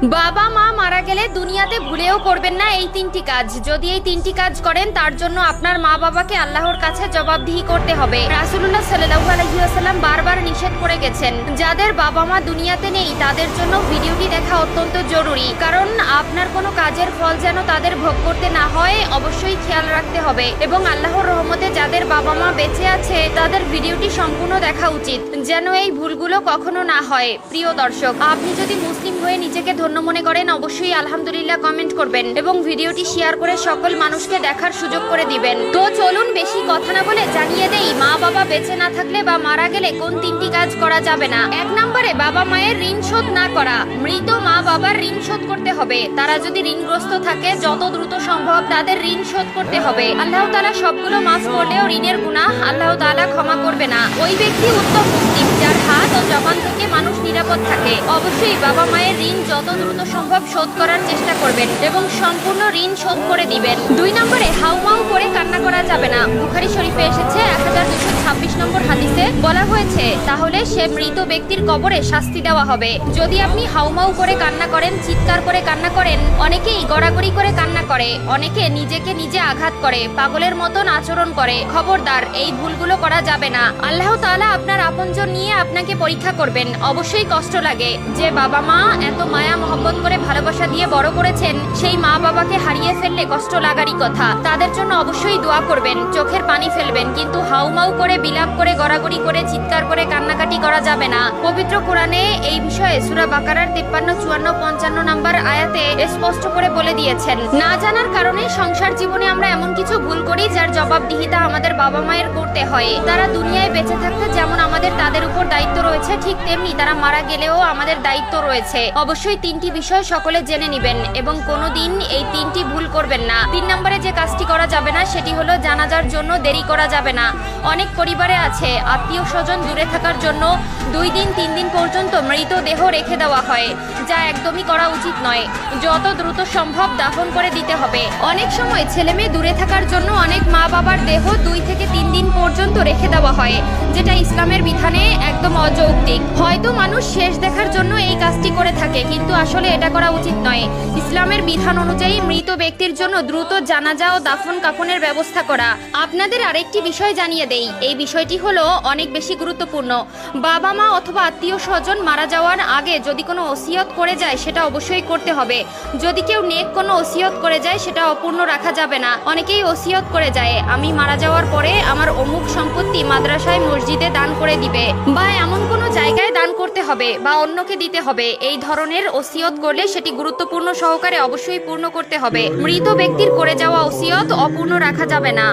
বাবা মা মারা গেলে দুনিয়াতে ভুলেও করবেন না এই তিনটি কাজ। যদি এই তিনটি কাজ করেন তার জন্য আপনার মা বাবাকে আল্লাহর কাছে জবাবদিহি করতে হবে। রাসূলুল্লাহ সাল্লাল্লাহু আলাইহি ওয়াসাল্লাম বারবার নিষেধ করে গেছেন, যাদের বাবা মা দুনিয়াতে নেই তাদের জন্য ভিডিওটি দেখা অত্যন্ত জরুরি, কারণ আপনার কোনো কাজের ফল যেন তাদের ভোগ করতে না হয় অবশ্যই খেয়াল রাখতে হবে। এবং আল্লাহর রহমতে যাদের বাবা মা বেঁচে আছে তাদের ভিডিওটি সম্পূর্ণ দেখা উচিত, যেন এই ভুলগুলো কখনো না হয়। প্রিয় দর্শক, আপনি যদি মুসলিম হয়ে নিজেকে ধন্য মনে করেন অবশ্যই আলহামদুলিল্লাহ কমেন্ট করবেন এবং ভিডিওটি শেয়ার করে সকল মানুষকে দেখার সুযোগ করে দিবেন। তো চলুন বেশি কথা না বলে জানিয়ে দেই মা বাবা বেঁচে না থাকলে বা মারা গেলে কোন তিনটি কাজ করা যাবে না। 1 নম্বরে বাবা মায়ের ঋণ শোধ না করা। মৃত মা বাবার ঋণ শোধ করতে হবে। তারা যদি ঋণগ্রস্ত থাকে যত দ্রুত সম্ভব তাদের ঋণ শোধ করতে হবে। আল্লাহ তাআলা সবগুলো মাফ করলেও ঋণের গুনাহ আল্লাহ তাআলা ক্ষমা করবে না। ওই ব্যক্তি উত্তম মুসলিম যার হাত ও জবান থেকে মানুষ নিরাপদ থাকে। অবশ্যই বাবা মায়ের ঋণ যত দ্রুত সম্ভব শোধ করার চেষ্টা করবেন এবং সম্পূর্ণ ঋণ শোধ করে দিবেন। 2 নম্বরে হাউমাউ করে কান্না করা যাবে না। বুখারী শরীফে এসেছে 1226 নম্বর হাদিসে বলা হয়েছে, তাহলে সে মৃত ব্যক্তির কবরে শাস্তি দেওয়া হবে। যদি আপনি হাউমাউ করে কান্না করেন, চিৎকার করে কান্না করেন, অনেকেই গড়াগড়ি করে কান্না করে, অনেকে নিজেকে নিজে আঘাত করে, পাগলের মতন আচরণ করে। খবরদার, এই ভুলগুলো করা যাবে না। আল্লাহ তাআলা আপনার আপনজন নিয়ে আপনাকে পরীক্ষা করবেন। অবশ্যই কষ্ট লাগে যে বাবা মা এত মায়া মহব্বত করে ভালোবাসা দিয়ে বড় করেছেন, সেই মা বাবাকে হারিয়ে ফেললে কষ্ট লাগারই কথা। তাদের জন্য অবশ্যই দোয়া করবেন, চোখের পানি ফেলবেন, কিন্তু হাউমাউ করে বিলাপ করে গড়াগড়ি করে চিৎকার করে কান্নাকাটি করা যাবে না। পবিত্র কোরআনে এই বিষয়ে সূরা বাকারার 53, 54, 55 নম্বর আয়াতে স্পষ্ট করে বলে দিয়েছেন, না জানার কারণে সংসার জীবনে আমরা এমন কিছু ভুল করি যার জবাবদিহিতা আমাদের বাবা মায়ের করতে হয়। তারা দুনিয়ায় বেঁচে থাকতে যেমন আমাদের তাদের উপর দায়িত্ব রয়েছে, ঠিক তেমনি তারা মারা গেলেও আমাদের দায়িত্ব রয়েছে। অবশ্যই 3টি বিষয় সকলে জেনে নেবেন এবং কোনোদিন এই 3টি ভুল করবেন না। 3 নম্বরে যে কাজটি করা যাবে না সেটি হলো জানাজার জন্য দেরি করা যাবে না। অনেক পরিবারে আছে আত্মীয় স্বজন দূরে থাকার জন্য 2 দিন 3 দিন পর্যন্ত মৃতদেহ রেখে দেওয়া হয়, যা একদমই করা উচিত নয়। যত দ্রুত সম্ভব দাফন করে দিতে হবে। অনেক সময় ছেলে মেয়ে দূরে থাকার জন্য অনেক মা বাবার দেহ 2 থেকে 3 দিন পর্যন্ত রেখে দেওয়া হয়, যেটা ইসলামের বিধানে একদম অযৌক্তিক। হয়তো মানুষ শেষ দেখার জন্য এই কাজটি করে থাকে, কিন্তু আসলে এটা করা উচিত নয়। ইসলামের বিধান অনুযায়ী মৃত ব্যক্তির জন্য দ্রুত জানাজা ও দাফন কাফনের ব্যবস্থা করা। আপনাদের আরেকটি বিষয় জানিয়ে দেই, এই বিষয়টি হলো অনেক বেশি গুরুত্বপূর্ণ। বাবা মা অথবা আত্মীয় স্বজন মারা যাওয়ার আগে যদি কোনো ওসিয়ত করে যায় সেটা অবশ্যই করতে হবে। যদি কেউ নেক কোনো ওসিয়ত করে যায় সেটা অপূর্ণ রাখা যাবে না। অনেকেই ওসিয়ত করে যায়, আমি মারা যাওয়ার পরে আমার অমুক সম্পত্তি মাদ্রাসায় মসজিদে দান করে দিবে, বা এমন কোনো জায়গায় দান করতে হবে বা অন্যকে দিতে হবে। এই ধরনের ওসিয়ত করলে সেটি গুরুত্বপূর্ণ সহকারে অবশ্যই পূর্ণ করতে হবে। মৃত ব্যক্তির করে যাওয়া ওসিয়ত অপূর্ণ রাখা যাবে না।